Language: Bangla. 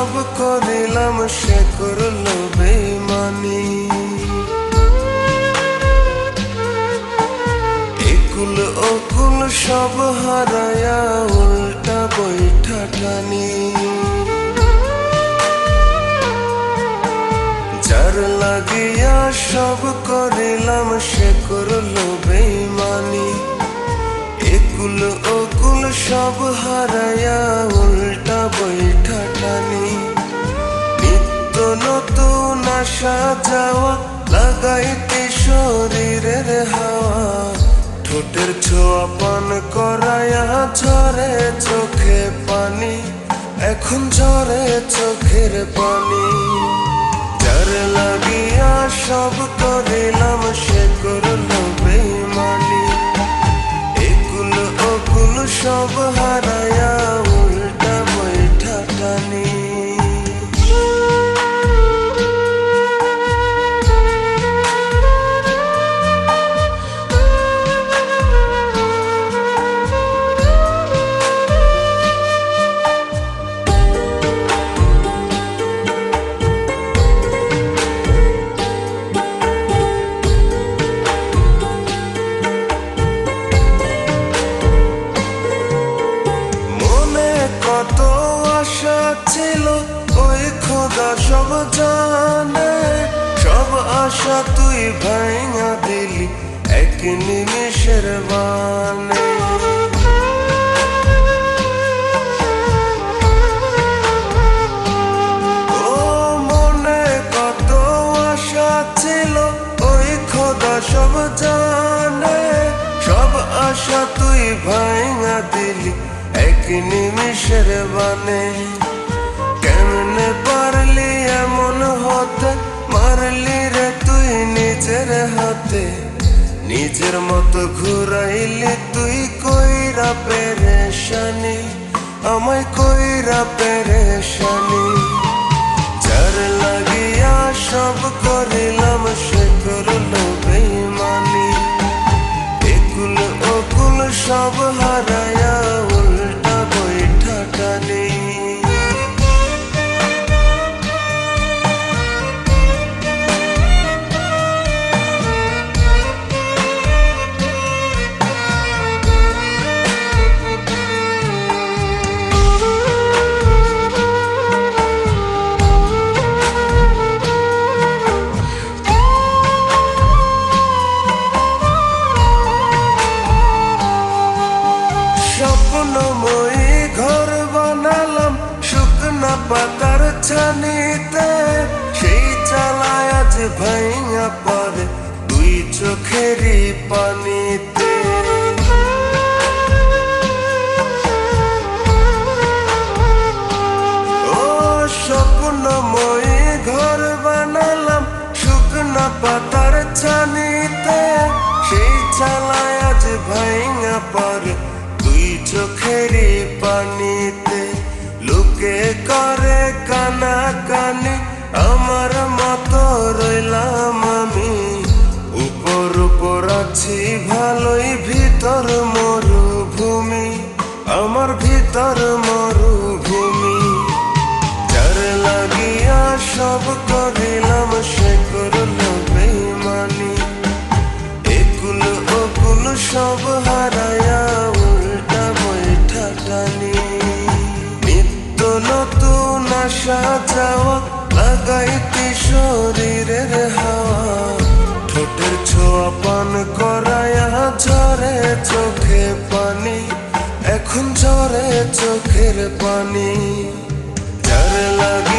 সব করিলাম সে করলো বেইমানি। একুল ওকুল সব হারায়া উল্টা বৈঠা টানি। যার লাগিয়া সব করিলাম সে করলো বেইমানি। একুল ওকুল সব হারায়া উল্টা বৈঠা টানি। নিত্য নতুন আসা যাওয়া লাগাইতে শরীরের হাওয়া। ঠোঁটের ছোঁয়া পান করায়া ঝরে চোখে পানি। এখন ঝরে চোখের পানি। যার লাগিয়া সব করিলাম সে করলো বেইমানি। একুল ওকুল সব হারায়া উল্টা বৈঠা টানি। ছিল ওই খোদা সব জানে। সব আশা তুই ভাঙা দিলি এক নিমিষের বানে। ও মনে কত আশা ছিল ওই খোদা সব জানে। সব আশা তুই ভাঙা দিলি এক নিমিষের বানে। কেমনে পারলি এমন হতে, মারলি রে তুই নিজের হাতে। নিজের মতো ঘুরাইলি তুই কইরা পেরেশানি, আমায় কইরা পেরেশানি। যার লাগিয়া সব করিলাম সে করলো বেইমানি। একুল ওকুল সব হারায়া উল্টা বৈঠা টানি। স্বপ্নময়ী ঘর বানালাম শুকনা পাতার ছানিতে। সেই চালায় আজ ভাইঙা পড়ে দুই চোখেরই পানিতে। ও স্বপ্নময়ী ঘর বানালাম শুকনা পাতার ছানিতে। সেই চালায় আজ ভাইঙা পড়ে দুই চোখেরই পানিতে। লোকে করে কানা কানি আমার মতো রইলাম আমি। উপর উপর আছি ভালোই ভিতর মরুভূমি, আমার ভিতর মরুভূমি। যার লাগিয়া সব করিলাম সে করলো বেইমানি। একুল ওকুল সব হারায়া উল্টা বৈঠা টানি। নিত্য নতুন আসা যাওয়া লাগাইতে শরীরের হাওয়া। ঠোঁটের ছোঁয়া পান করায়া ঝরে চোখে পানি। এখন ঝরে চোখের পানি। যার লাগে